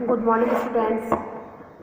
Good morning, students.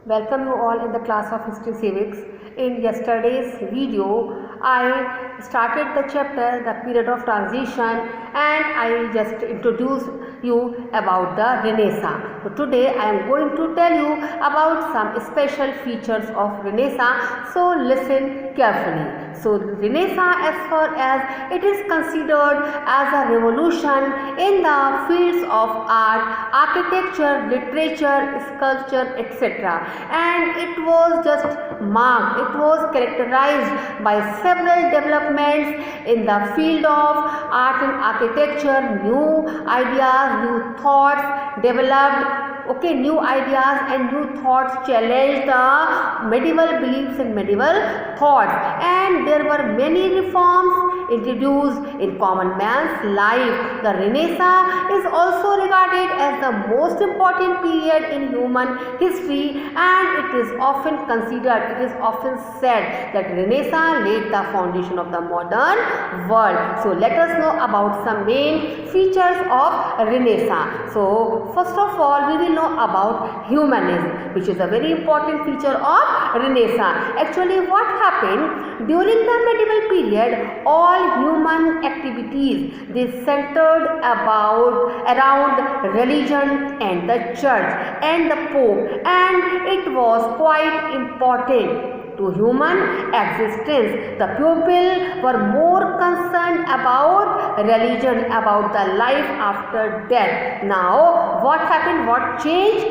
Welcome you all in the class of History Civics. In yesterday's video, I started the chapter, the period of transition, and I just introduced you about the Renaissance. So today I am going to tell you about some special features of Renaissance. So listen carefully. So Renaissance, as far as it is considered as a revolution in the fields of art, architecture, literature, sculpture, etc. And it was just marked, it was characterized by several developments in the field of art and architecture. New ideas, new thoughts developed. Okay, new ideas and new thoughts challenged the medieval beliefs and medieval thoughts, and there were many reforms introduced in common man's life. The Renaissance is also regarded as the most important period in human history, and it is often considered, it is often said that Renaissance laid the foundation of the modern world. So let us know about some main features of Renaissance. So first of all, we will know about humanism, which is a very important feature of Renaissance. Actually, what happened during the medieval period, all human activities, they centered around religion and the church and the pope, and it was quite important to human existence. The people were more concerned about religion, about the life after death. Now, what happened? What changed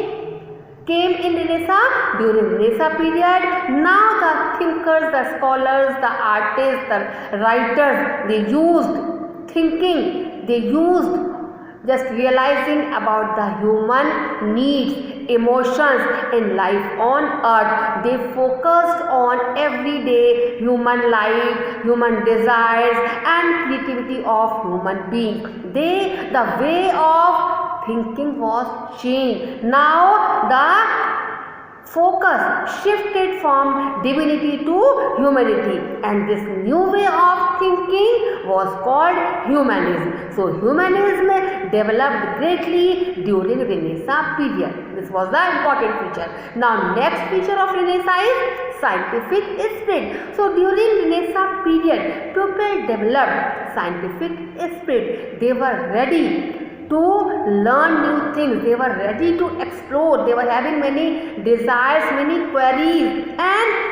came in Renaissance? During Renaissance period, now the thinkers, the scholars, the artists, the writers, they used thinking, they used just realizing about the human needs, emotions in life on earth. They focused on everyday human life, human desires and creativity of human beings. The way of thinking was changed. Now the focus shifted from divinity to humanity, and this new way of thinking was called humanism. So humanism developed greatly during Renaissance period. This was the important feature. Now next feature of Renaissance is scientific spirit. So during Renaissance period, people developed scientific spirit. They were ready to learn new things, they were ready to explore, they were having many desires, many queries, and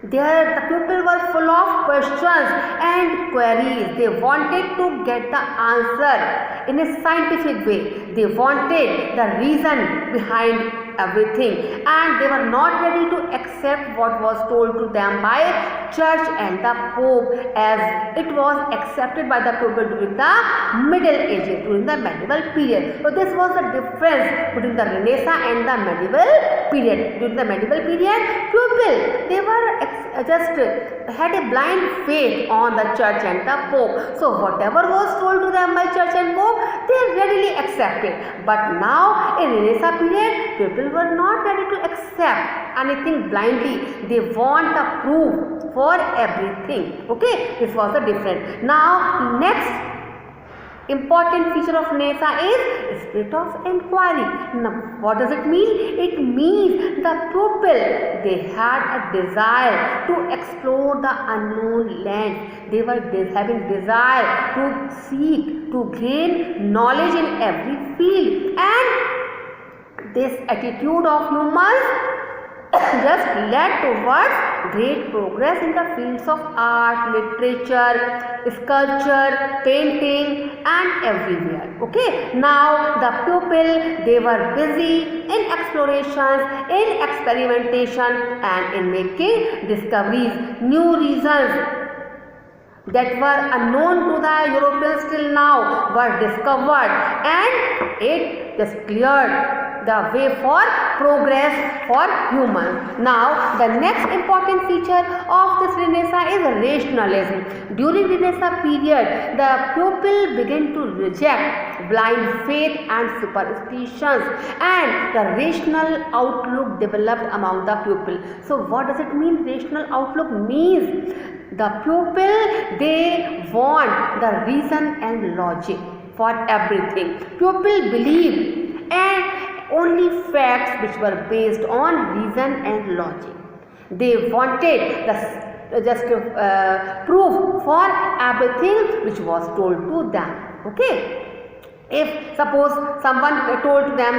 the people were full of questions and queries. They wanted to get the answer in a scientific way. They wanted the reason behind everything, and they were not ready to accept what was told to them by church and the pope as it was accepted by the people during the Middle Ages, during the medieval period. So this was the difference between the Renaissance and the medieval period. During the medieval period, people, they were just had a blind faith on the church and the pope. So whatever was told to them by church and pope, they readily accepted. But now in Renaissance period, people were not ready to accept anything blindly. They want a proof for everything. Okay, this was the difference. Now next important feature of Renaissance is spirit of inquiry. Now, what does it mean? It means the people, they had a desire to explore the unknown land. They were having desire to seek, to gain knowledge in every field, and this attitude of humans just led towards great progress in the fields of art, literature, sculpture, painting and everywhere. Okay, now the people, they were busy in explorations, in experimentation and in making discoveries. New reasons that were unknown to the Europeans till now were discovered, and it just cleared the way for progress for humans. Now the next important feature of this Renaissance is rationalism. During Renaissance period, the people began to reject blind faith and superstitions, and the rational outlook developed among the people. So what does it mean? Rational outlook means the people, they want the reason and logic for everything. People believe and only only facts which were based on reason and logic. They wanted proof for everything which was told to them. Okay, if suppose someone told them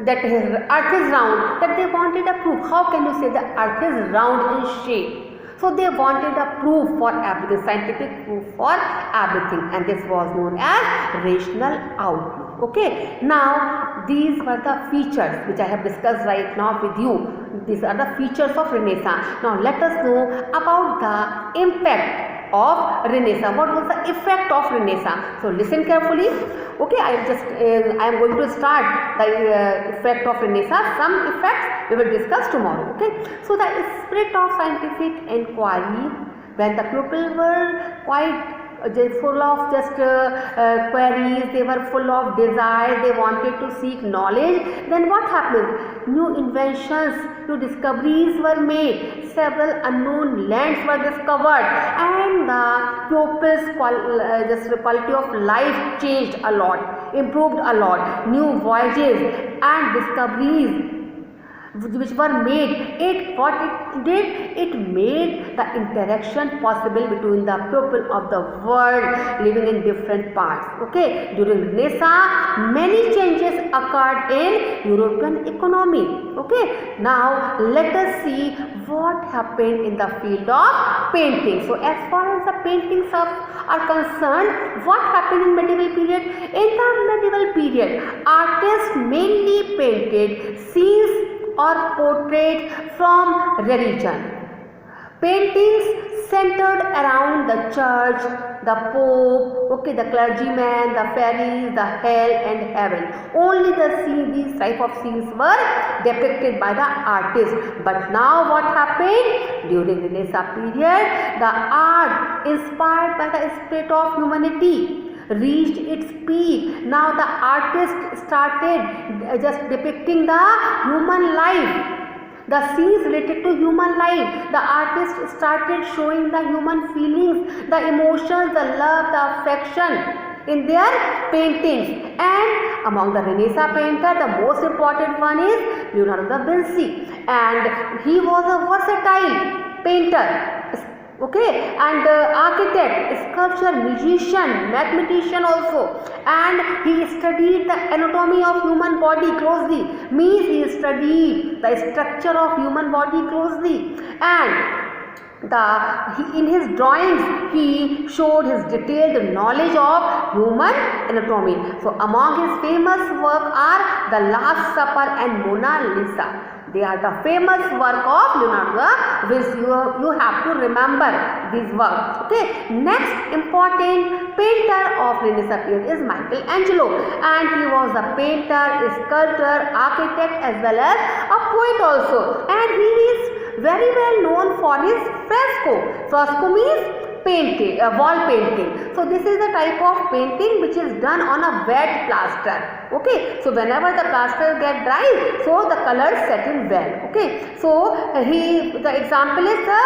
that earth is round, that they wanted a proof. How can you say the earth is round in shape? So they wanted a proof for everything, scientific proof for everything, and this was known as rational outlook. Okay, now these were the features which I have discussed right now with you. These are the features of Renaissance. Now let us know about the impact of Renaissance. What was the effect of Renaissance? So listen carefully. Okay, I am going to start the effect of Renaissance. Some effects we will discuss tomorrow. Okay, so the spirit of scientific inquiry, when the people were quite full of queries, they were full of desire, they wanted to seek knowledge, then what happened? New inventions, new discoveries were made, several unknown lands were discovered, and the pupils' quality of life changed a lot, improved a lot. New voyages and discoveries which were made, it made the interaction possible between the people of the world living in different parts. Okay, during Renaissance many changes occurred in European economy. Okay, now let us see what happened in the field of painting. So as far as the paintings are concerned, what happened in medieval period? In the medieval period, artists mainly painted scenes or portrait from religion. Paintings centered around the church, the pope, okay, the clergyman, the fairies, the hell and heaven. Only these type of scenes were depicted by the artist. But now what happened? During the Renaissance period, the art inspired by the spirit of humanity reached its peak. Now the artist started just depicting the human life, the scenes related to human life. The artist started showing the human feelings, the emotions, the love, the affection in their paintings. And among the Renaissance painter, the most important one is Leonardo da Vinci, and he was a versatile painter. Okay, and architect, sculptor, musician, mathematician also, and he studied the anatomy of human body closely, means he studied the structure of human body closely, and in his drawings he showed his detailed knowledge of human anatomy. So among his famous work are the Last Supper and Mona Lisa. They are the famous work of Leonardo, which you have to remember this work. Okay, next important painter of Renaissance period is Michelangelo, and he was a painter, a sculptor, architect as well as a poet also, and he is very well known for his fresco. Fresco means painting, wall painting. So this is the type of painting which is done on a wet plaster. Okay, so whenever the plaster get dry, so the colors set in well. Okay, so the example is the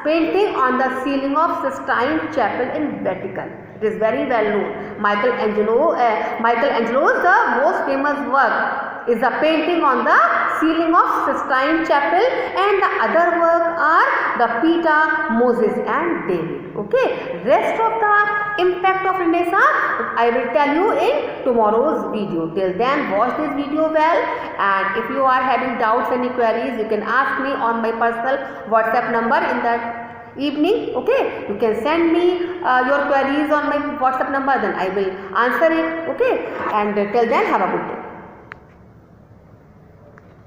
painting on the ceiling of Sistine Chapel in Vatican. It is very well known. Michelangelo's the most famous work is the painting on the ceiling of Sistine Chapel, and the other work are the Peter, Moses and David. Okay, rest of the impact of Renaissance I will tell you in tomorrow's video. Till then, watch this video well, and if you are having doubts and queries, you can ask me on my personal WhatsApp number in that evening. Okay, you can send me your queries on my WhatsApp number, then I will answer it. Okay, and till then, have a good day.